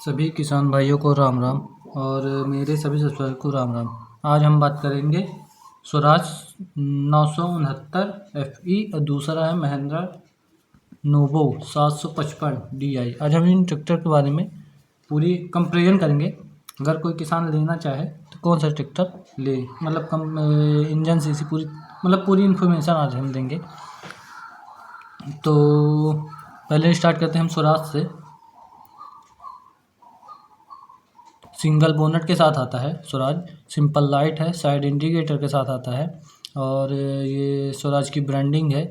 सभी किसान भाइयों को राम राम और मेरे सभी सब्सक्राइबर को राम राम। आज हम बात करेंगे स्वराज 969 FE और दूसरा है महिंद्रा नोवो 755 DI। आज हम इन ट्रैक्टर के बारे में पूरी कंपेरिजन करेंगे। अगर कोई किसान लेना चाहे तो कौन सा ट्रैक्टर ले, मतलब कम इंजन सीसी पूरी इन्फॉर्मेशन आज हम देंगे। तो पहले स्टार्ट करते हैं हम स्वराज से। सिंगल बोनट के साथ आता है स्वराज, सिंपल लाइट है, साइड इंडिकेटर के साथ आता है और ये स्वराज की ब्रांडिंग है।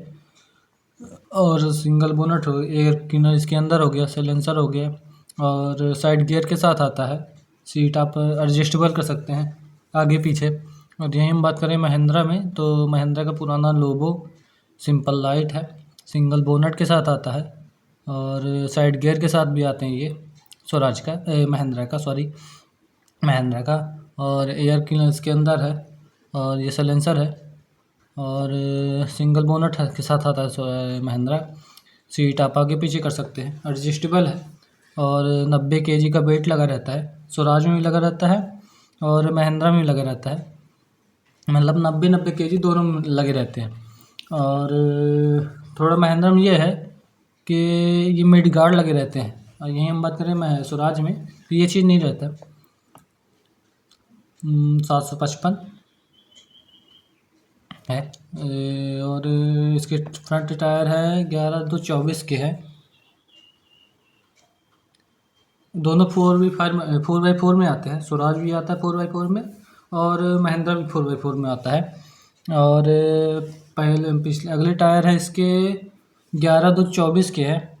और सिंगल बोनट हो, एयर क्लीनर इसके अंदर हो गया, साइलेंसर हो गया और साइड गियर के साथ आता है। सीट आप एडजस्टेबल कर सकते हैं आगे पीछे। और यहीं हम बात करें महिंद्रा में, तो महिंद्रा का पुराना लोगो सिंपल लाइट है, सिंगल बोनट के साथ आता है और साइड गियर के साथ भी आते हैं ये स्वराज का महिंद्रा का। और एयर क्लीनर इसके अंदर है और ये साइलेंसर है और सिंगल बोनट के साथ आता है महिंद्रा। सीट आप आगे पीछे कर सकते हैं, एडजस्टेबल है और 90 kg का वेट लगा रहता है। स्वराज में भी लगा रहता है और महिंद्रा में भी लगा रहता है, मतलब 90 kg दोनों में लगे रहते हैं। और थोड़ा महिंद्रा में ये है कि ये मिड गार्ड लगे रहते हैं और यहीं हम बात करें स्वराज में तो ये चीज़ नहीं रहता। 755 है और इसके फ्रंट टायर है 11/2/24 के है। दोनों 4x4 में आते हैं। स्वराज भी आता है 4x4 में और महिंद्रा भी 4x4 में आता है। और पिछले अगले टायर है इसके 11/2/24 के है।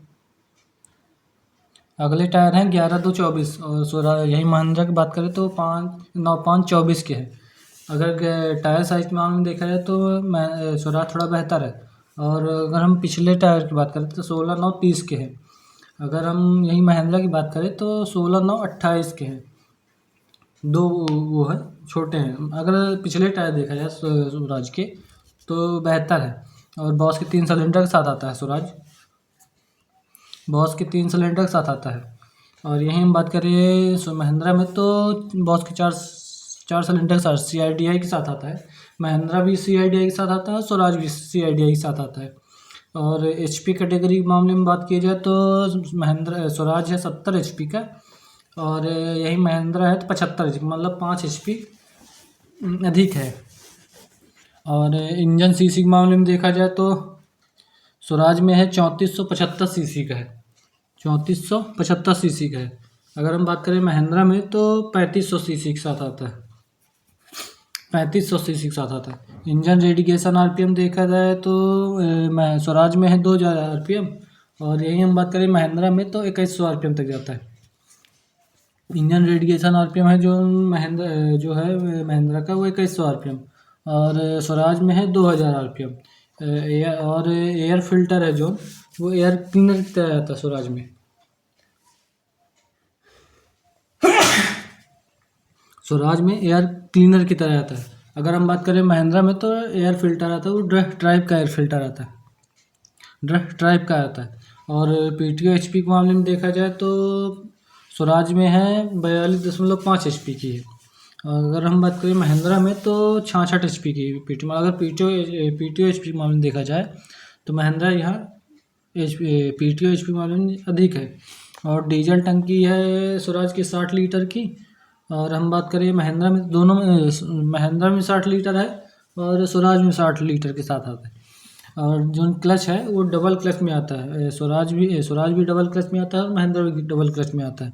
अगले टायर हैं 11/2/24 और स्वराज यही महिंद्रा की बात करें तो 5/9/5/24 के हैं। अगर टायर साइज के मामले में देखा जाए तो स्वराज थोड़ा बेहतर है। और अगर हम पिछले टायर की बात करें तो 16/9/30 के हैं। अगर हम यही महिंद्रा की बात करें तो 16/9/28 के हैं। दो वो है छोटे हैं। अगर पिछले टायर देखा जाए स्वराज के तो बेहतर है। और बॉस के 3 सिलेंडर के साथ आता है स्वराज, बॉस के 3 सिलेंडर के साथ आता है। और यहीं हम बात करें महिंद्रा में तो बॉस के चार सिलेंडर के साथ CIDI के साथ आता है। महिंद्रा भी CIDI के साथ आता है, स्वराज भी CIDI के साथ आता है। और HP कैटेगरी के मामले में बात की जाए तो स्वराज है 70 HP का और यही महिंद्रा है तो 75 HP, मतलब 5 HP अधिक है। और इंजन सीसी के मामले में देखा जाए तो स्वराज में है 3475 सीसी का है, 3475 सीसी का है। अगर हम बात करें महिंद्रा में तो 3500 सीसी के साथ आता है, 3500 सीसी के साथ आता है। इंजन रेडिएशन RPM देखा जाए तो स्वराज में है 2000 RPM और यही हम बात करें महिंद्रा में तो 2100 RPM तक जाता है। इंजन रेडिएशन RPM है जो महिंद्रा का वो 2100 RPM और स्वराज में है 2000 RPM। और एयर फिल्टर है जो वो एयर क्लीनर की तरह आता है स्वराज में। स्वराज में एयर क्लीनर की तरह आता है। अगर हम बात करें महिंद्रा में तो एयर फिल्टर आता है, वो ड्राइव का एयर फिल्टर आता है, ड्राइव का आता है। और PTO HP के मामले में देखा जाए तो स्वराज में है 42.5 HP की है। अगर हम बात करें महिंद्रा में तो 66 HP की PTO। अगर PTO HP के मामले में देखा जाए तो महिंद्रा यहाँ PTO HP के मामले में अधिक है। और डीजल टंकी है स्वराज की 60 लीटर की और हम बात करें महिंद्रा में, दोनों में महिंद्रा में 60 लीटर है और स्वराज में 60 लीटर के साथ आता है। और जो क्लच है वो डबल क्लच में आता है। स्वराज भी डबल क्लच में आता है और महिंद्रा भी डबल क्लच में आता है।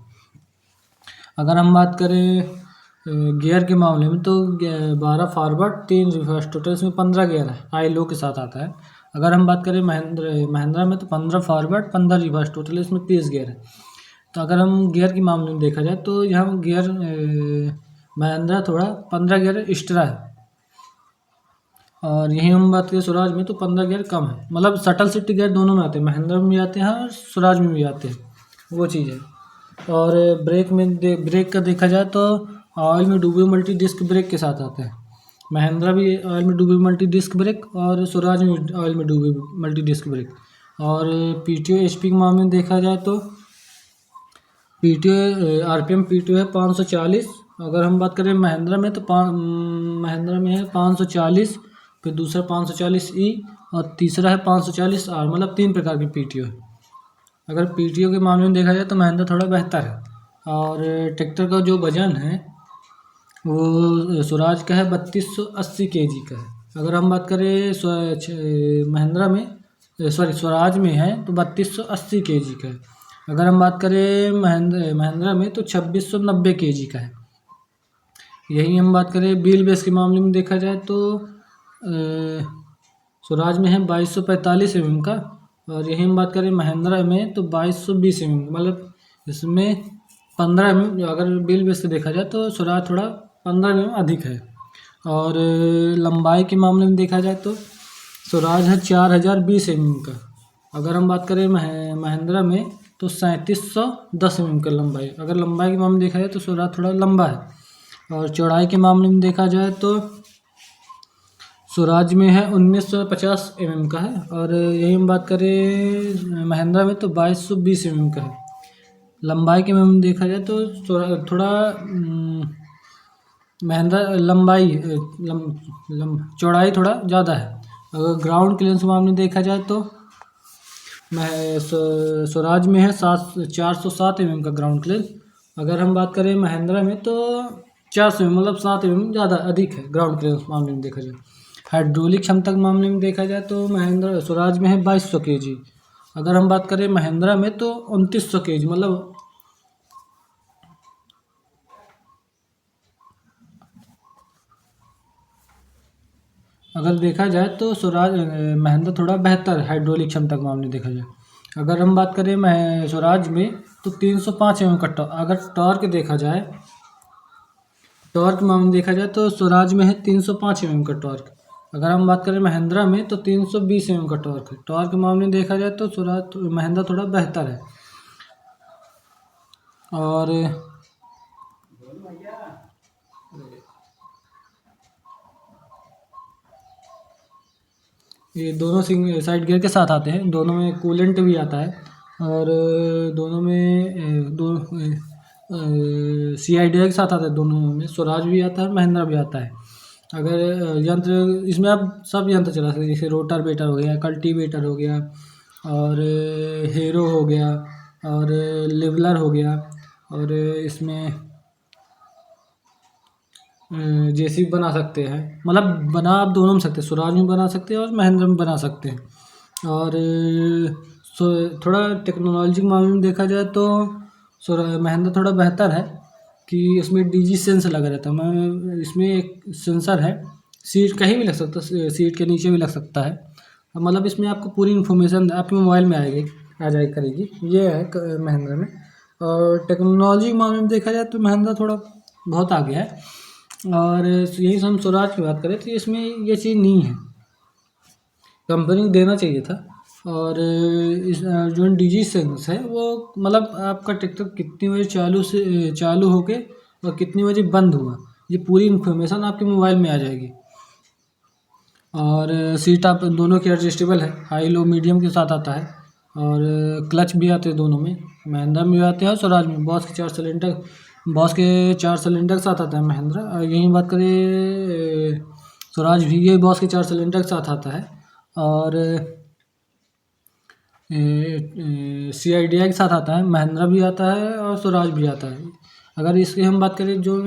अगर हम बात करें गियर के मामले में तो 12 फॉरवर्ड 3 रिवर्स, टोटल इसमें 15 गियर है, हाई लो के साथ आता है। अगर हम बात करें महिंद्रा में तो 15 फॉरवर्ड 15 रिवर्स, टोटल इसमें 30 गियर है। तो अगर हम गियर के मामले में देखा जाए तो यहाँ गियर महिंद्रा थोड़ा 15 गियर एक्स्ट्रा है और यही हम बात करें स्वराज में तो 15 गियर कम है। मतलब शटल सिटी गियर दोनों में आते हैं, महिंद्रा में भी आते हैं और स्वराज में भी आते हैं, वो चीज़ है। और ब्रेक का देखा जाए तो ऑयल में डूबे मल्टी डिस्क ब्रेक के साथ आता है। महिंद्रा भी ऑयल में डूबे मल्टी डिस्क ब्रेक और स्वराज में ऑयल में डूबे मल्टी डिस्क ब्रेक। और PTO HP के मामले में देखा जाए तो RPM P2 है 540। अगर हम बात करें महिंद्रा में तो महिंद्रा में है 540, फिर दूसरा 540E और तीसरा है 540R, मतलब 3 प्रकार की PTO है। अगर PTO के मामले में देखा जाए तो महिंद्रा थोड़ा बेहतर है। और ट्रैक्टर का जो वजन है वो स्वराज का है 3280 kg का है। अगर हम बात करें महिंद्रा में स्वराज में है तो 3280 kg का है। अगर हम बात करें महिंद्रा में तो 2690 kg का है। यही हम बात करें व्हील बेस के मामले में देखा जाए तो स्वराज में है 2245 mm का, और यही हम बात करें महिंद्रा में तो 2220 mm, मतलब इसमें 15 mm, अगर व्हील बेस से देखा जाए तो स्वराज थोड़ा 15 mm अधिक है। और लंबाई के मामले में देखा जाए तो स्वराज है 4020 mm का। अगर हम बात करें महिंद्रा में तो 3710 mm का लंबाई। अगर लंबाई के मामले में देखा जाए तो स्वराज थोड़ा लंबा है। और चौड़ाई के मामले में देखा जाए तो स्वराज में है 1950 mm का है, और यही हम बात करें महिंद्रा में तो 2220 mm का है। लंबाई के मामले में देखा जाए तो थोड़ा महिंद्रा चौड़ाई थोड़ा ज़्यादा है। अगर ग्राउंड क्लियरेंस के मामले में देखा जाए तो स्वराज में है 407 mm का ग्राउंड क्लियरेंस। अगर हम बात करें महिंद्रा में तो 400 mm, मतलब 7 mm ज़्यादा अधिक है ग्राउंड क्लियरेंस मामले में देखा जाए। हाइड्रोलिक क्षमता के मामले में देखा जाए तो महिंद्रा स्वराज में है 2200 kg। अगर हम बात करें महिंद्रा में तो 2900 kg, मतलब अगर देखा जाए तो स्वराज महिंद्रा थोड़ा बेहतर है हाइड्रोलिक क्षमता के मामले में देखा जाए। अगर हम बात करें स्वराज में तो 305 mm का अगर टॉर्क देखा जाए, टॉर्क के मामले में देखा जाए तो स्वराज में है 305 mm का टॉर्क। अगर हम बात करें महिंद्रा में तो 320 mm का टॉर्क है। टॉर्क के मामले में देखा जाए तो महिंद्रा थोड़ा बेहतर है। और ये दोनों साइड गियर के साथ आते हैं, दोनों में कूलेंट भी आता है, और दोनों में CIDI के साथ आता है। दोनों में स्वराज भी आता है, महिंद्रा भी आता है। अगर यंत्र इसमें आप सब यंत्र चला सकते हैं, जैसे रोटावेटर हो गया, कल्टीवेटर हो गया, और हेरो हो गया, और लेवलर हो गया, और इसमें JCB बना सकते हैं। मतलब बना आप दोनों में सकते हैं, स्वराज में बना सकते हैं और महिंद्रा में बना सकते हैं। और थोड़ा टेक्नोलॉजी के मामले में देखा जाए तो महिंद्रा थोड़ा बेहतर है कि इसमें DG सेंस लगा रहता है। इसमें एक सेंसर है, सीट कहीं भी लग सकता है, सीट के नीचे भी लग सकता है। मतलब इसमें आपको पूरी इन्फॉर्मेशन आपके मोबाइल में आ जाए करेगी। ये है महिंद्रा में। और टेक्नोलॉजी के मामले में देखा जाए तो महिंद्रा थोड़ा बहुत आगे है। और यही हम स्वराज की बात करें तो इसमें ये चीज़ नहीं है, कंपनी को देना चाहिए था। और इस जो DG सेंस है वो मतलब आपका ट्रैक्टर कितनी बजे चालू होके और कितनी बजे बंद हुआ, ये पूरी इन्फॉर्मेशन आपके मोबाइल में आ जाएगी। और सीट आप दोनों की एडजस्टेबल है, हाई लो मीडियम के साथ आता है। और क्लच भी आते हैं दोनों में, महिंद्रा में भी आते हैं और स्वराज में। बॉस के 4 सिलेंडर के साथ आता है महिंद्रा। और यही बात करें स्वराज भी, ये बॉस के 4 सिलेंडर के साथ आता है। और CIDI के साथ आता है, महिंद्रा भी आता है और स्वराज भी आता है। अगर इसकी हम बात करें जो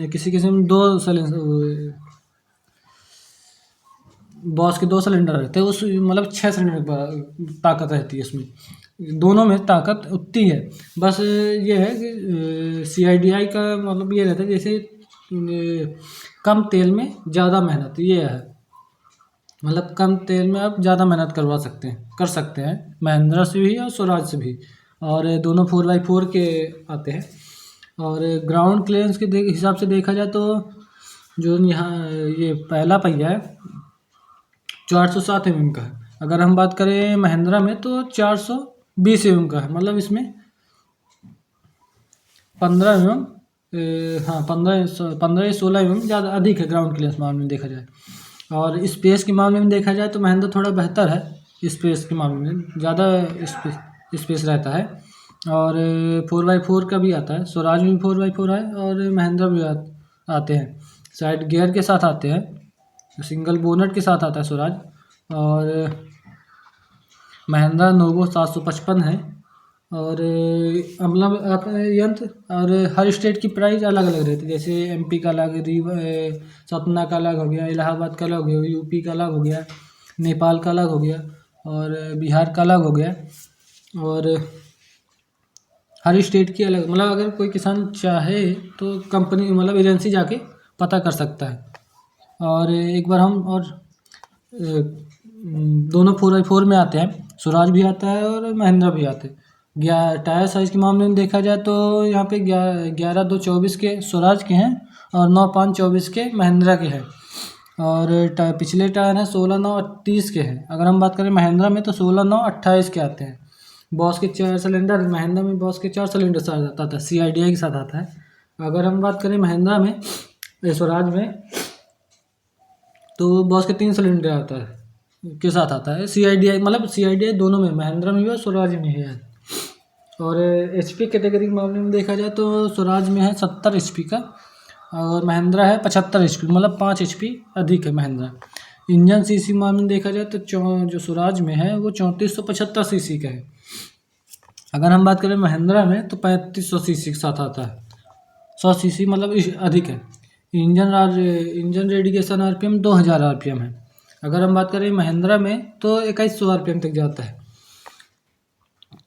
किसी में 2 सिलेंडर, बॉस के 2 सिलेंडर रहते हैं, उस मतलब 6 सिलेंडर ताकत रहती है इसमें, दोनों में ताकत उतनी है। बस ये है कि CIDI का मतलब ये रहता है जैसे कम तेल में ज़्यादा मेहनत, ये है। मतलब कम तेल में आप ज़्यादा मेहनत कर सकते हैं महिंद्रा से भी और स्वराज से भी। और दोनों 4x4 के आते हैं। और ग्राउंड क्लियरेंस के हिसाब से देखा जाए तो जो यहाँ ये पहला पहिया है 407 mm का है। अगर हम बात करें महिंद्रा में तो 420 mm का है, मतलब इसमें 15 mm, हाँ 15 या 16 mm ज़्यादा अधिक है ग्राउंड क्लियरेंस मामले में देखा जाए। और स्पेस के मामले में देखा जाए तो महिंद्रा थोड़ा बेहतर है, स्पेस के मामले में ज़्यादा स्पेस रहता है। और 4x4 का भी आता है। स्वराज में 4x4 है और महिंद्रा भी आते हैं। साइड गियर के साथ आते हैं, सिंगल बोनट के साथ आता है स्वराज। और महिंद्रा नोवो 755 है। और मतलब यंत्र और हर स्टेट की प्राइस अलग अलग रहती है। जैसे एमपी का अलग, सतना का अलग हो गया, इलाहाबाद का अलग हो गया, यूपी का अलग हो गया, नेपाल का अलग हो गया और बिहार का अलग हो गया। और हर स्टेट की अलग, मतलब अगर कोई किसान चाहे तो कंपनी मतलब एजेंसी जाके पता कर सकता है। और एक बार हम और दोनों 4x4 में आते हैं। स्वराज भी आता है और महिंद्रा भी आते हैं। टायर साइज़ के मामले में देखा जाए तो यहाँ पे 11/2/24 के स्वराज के हैं और 9/5/24 के महिंद्रा के हैं। और पिछले टायर हैं 16/9/30 के हैं। अगर हम बात करें महिंद्रा में तो 16/9/28 के आते हैं। बॉस के 4 सिलेंडर, महिंद्रा में बॉस के 4 सिलेंडर साथ आता था, CIDI के साथ आता है। अगर हम बात करें महिंद्रा में, स्वराज में, तो बॉस के 3 सिलेंडर आता है के साथ आता है। CIDI मतलब CIDI दोनों में, महिंद्रा में भी और स्वराज में है। और HP कैटेगरी के मामले में देखा जाए तो स्वराज में है 70 HP का और महिंद्रा है 75 HP, मतलब 5 HP अधिक है महिंद्रा। इंजन सीसी मामले में देखा जाए तो जो स्वराज में है वो 3475 सीसी का है। अगर हम बात करें महिंद्रा में तो 3500 सीसी के साथ आता है। 100 सीसी मतलब अधिक है। इंजन रेडिएशन RPM 2000 RPM है। अगर हम बात करें महिंद्रा में तो 2100 RPM तक जाता है।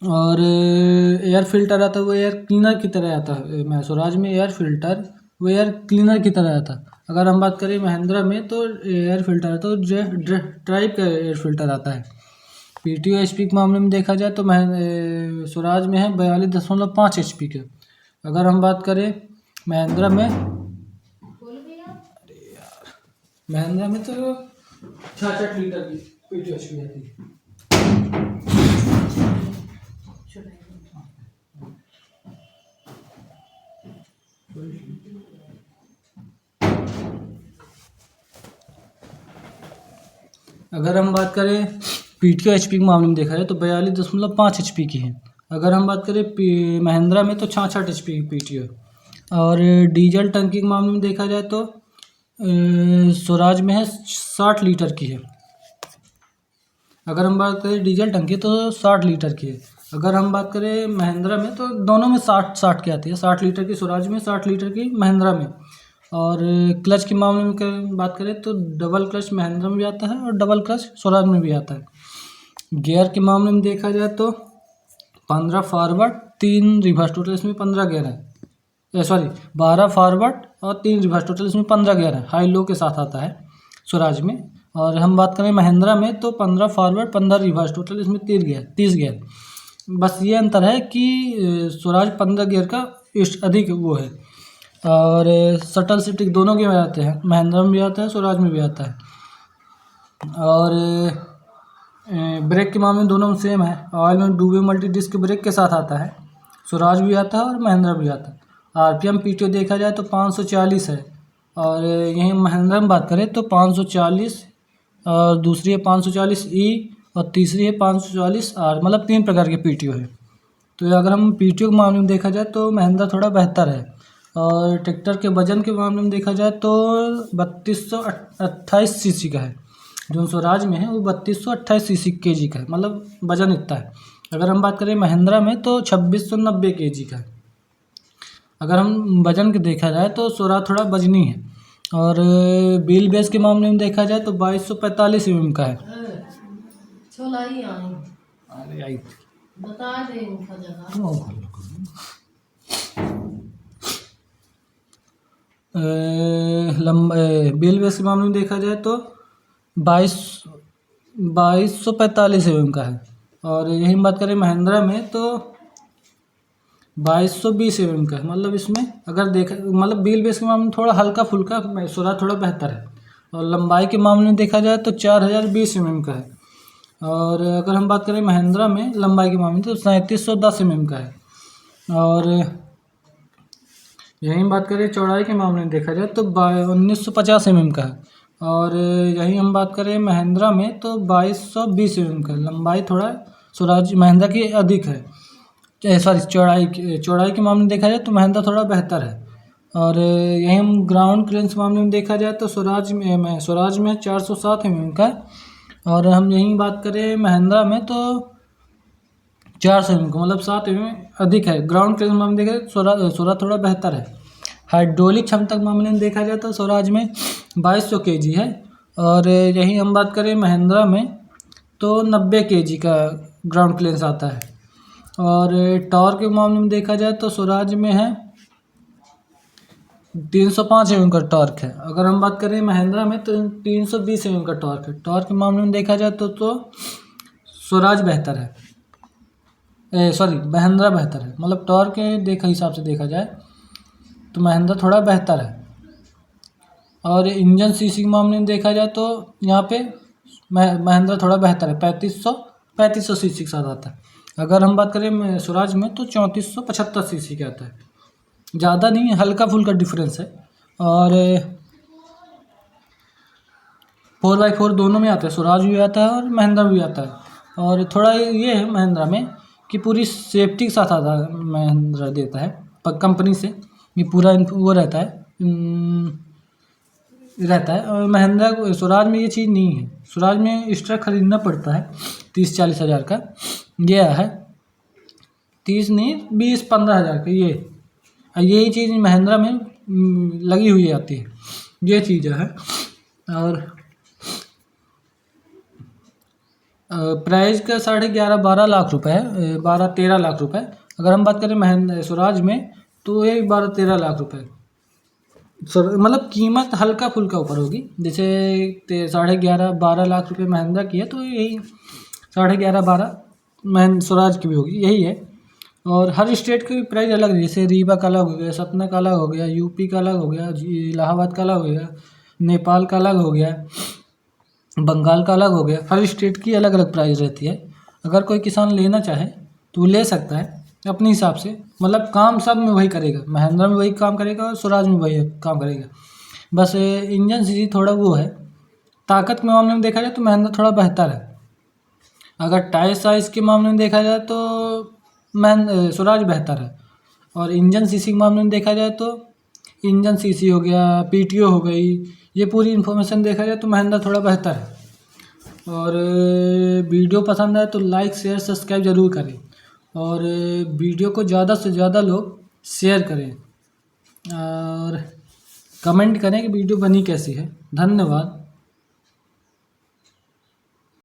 और एयर फिल्टर आता है वो एयर क्लीनर की तरह आता है। स्वराज में एयर फिल्टर वो एयर क्लीनर की तरह आता है। अगर हम बात करें महिंद्रा में तो एयर फिल्टर तो ड्राइव का एयर फिल्टर आता है। PTO HP के मामले में देखा जाए तो स्वराज में है 42.5 HP के। अगर हम बात करें महिंद्रा में, महिंद्रा में तो 66 लीटर की PTO HP आती है। अगर हम बात करें PTO HP के मामले में देखा जाए तो 42.5 HP की है। अगर हम बात करें महिंद्रा में तो 66 HP की PTO। और डीजल टंकी के मामले में देखा जाए तो स्वराज में है 60 लीटर की है। अगर हम बात करें डीजल टंकी तो 60 लीटर की है। अगर हम बात करें महिंद्रा में तो दोनों में 60 की आती है। 60 लीटर की स्वराज में, 60 लीटर की महिंद्रा में। और क्लच के मामले में बात करें तो डबल क्लच महिंद्रा में भी आता है और डबल क्लच स्वराज में भी आता है। गियर के मामले में देखा जाए तो 15 फॉरवर्ड 3 रिवर्स, टोटल इसमें 15 गियर है। सॉरी 12 फॉरवर्ड और 3 रिवर्स, टोटल इसमें 15 गियर है। हाई लो के साथ आता है स्वराज में। और हम बात करें महिंद्रा में तो 15 फॉरवर्ड 15 रिवर्स, टोटल इसमें 30 गियर। बस ये अंतर है कि स्वराज 15 गियर का अधिक वो है। और शटल शिफ्टिंग दोनों के में आते हैं, महिंद्रा में भी आता है, स्वराज में भी आता है। और ब्रेक के मामले में दोनों में सेम है। ऑयल में डूबे मल्टी डिस्क ब्रेक के साथ आता है, स्वराज भी आता है और महिंद्रा भी आता है। RPM PTO देखा जाए तो 540 है। और यहीं महिंद्रा में बात करें तो 540, और दूसरी है 540E और तीसरी है 540R, मतलब 3 प्रकार के PTO है। तो अगर हम PTO के मामले में देखा जाए तो महिंद्रा थोड़ा बेहतर है। और ट्रैक्टर के वजन के मामले में देखा जाए तो 3228 सीसी का है। जो स्वराज में है वो 3228 सीसी kg का है, मतलब वजन इतना है। अगर हम बात करें महिंद्रा में तो 2690 kg का है। अगर हम वजन के देखा जाए तो स्वराज थोड़ा वजनी है। और व्हील बेस के मामले में देखा जाए तो 2245 mm का है। व्हील बेस के मामले में देखा जाए तो 2245 mm का है। और यही बात करें महिंद्रा में तो 2220 mm का है। मतलब इसमें अगर देखा, मतलब व्हील बेस के मामले में थोड़ा हल्का फुल्का स्वराज थोड़ा बेहतर है। और लंबाई के मामले में देखा जाए तो 4020 mm का है। और अगर हम बात करें महिंद्रा में लंबाई के मामले में तो 3710 mm का है। और यहीं बात करें चौड़ाई के मामले में देखा जाए तो 1950 mm का है। और यहीं हम बात करें महिंद्रा में तो 2220 mm का है। लंबाई थोड़ा स्वराज महिंद्रा की अधिक है। चौड़ाई के मामले में देखा जाए तो महिंद्रा थोड़ा बेहतर है। और यही हम ग्राउंड क्लियरेंस मामले में देखा जाए तो स्वराज में 407 mm का है। और हम यहीं बात करें महिंद्रा में तो 400 mm का, मतलब 7 mm अधिक है। ग्राउंड क्लियरेंस मामले में देखा जाए स्वराज थोड़ा बेहतर है। हाइड्रोलिक क्षमता के मामले में देखा जाए तो स्वराज में 2200 kg है। और यही हम बात करें महिंद्रा में तो 90 kg का ग्राउंड क्लियरेंस आता है। और टॉर्क के मामले में देखा जाए तो स्वराज में है 305 mm का टॉर्क है। अगर हम बात करें महिंद्रा में तो 320 mm का टॉर्क है। टॉर्क के मामले में देखा जाए तो स्वराज बेहतर है, महिंद्रा बेहतर है। मतलब टॉर्क के हिसाब से देखा जाए तो महिंद्रा थोड़ा बेहतर है। और इंजन सीसी के मामले में देखा जाए तो यहाँ पे महिंद्रा थोड़ा बेहतर है, 3500 सीसी के साथ आता है। अगर हम बात करें स्वराज में तो 3475 सीसी का आता है। ज़्यादा नहीं, हल्का फुल्का डिफरेंस है। और 4x4 दोनों में आता है, स्वराज भी आता है और महिंद्रा भी आता है। और थोड़ा ये है महिंद्रा में कि पूरी सेफ्टी के साथ आता है, महिंद्रा देता है कंपनी से, ये पूरा वो रहता है। और महिंद्रा स्वराज में ये चीज़ नहीं है। स्वराज में एक्स्ट्रा खरीदना पड़ता है 30-40 हज़ार का, ये है 30 नहीं 20-15 हज़ार का। यही चीज़ महिंद्रा में लगी हुई आती है, ये चीज़ है। और प्राइस का 11.5-12 लाख रुपए है, 12-13 लाख रुपए। अगर हम बात करें स्वराज में तो ये 12-13 लाख रुपए, मतलब कीमत हल्का फुल्का ऊपर होगी। जैसे 11.5-12 लाख रुपए महिंद्रा की है तो यही 11.5-12 स्वराज की भी होगी, यही है। और हर स्टेट की प्राइस अलग है, जैसे रीवा का अलग हो गया, सतना का अलग हो गया, यूपी का अलग हो गया, इलाहाबाद का अलग हो गया, नेपाल का अलग हो गया, बंगाल का अलग हो गया। हर स्टेट की अलग अलग प्राइस रहती है। अगर कोई किसान लेना चाहे तो ले सकता है अपने हिसाब से। मतलब काम सब में वही करेगा, महिंद्रा में वही काम करेगा और स्वराज में वही काम करेगा। बस इंजन सीसी थोड़ा वो है। ताकत के मामले में देखा जाए तो महिंद्रा थोड़ा बेहतर है। अगर टायर साइज़ के मामले में देखा जाए तो स्वराज बेहतर है। और इंजन सीसी के मामले में देखा जाए तो इंजन सीसी हो गया, पीटीओ हो गई, ये पूरी इन्फॉर्मेशन देखा जाए तो महिंद्रा थोड़ा बेहतर है। और वीडियो पसंद आए तो लाइक शेयर सब्सक्राइब ज़रूर करें। और वीडियो को ज़्यादा से ज़्यादा लोग शेयर करें और कमेंट करें कि वीडियो बनी कैसी है। धन्यवाद।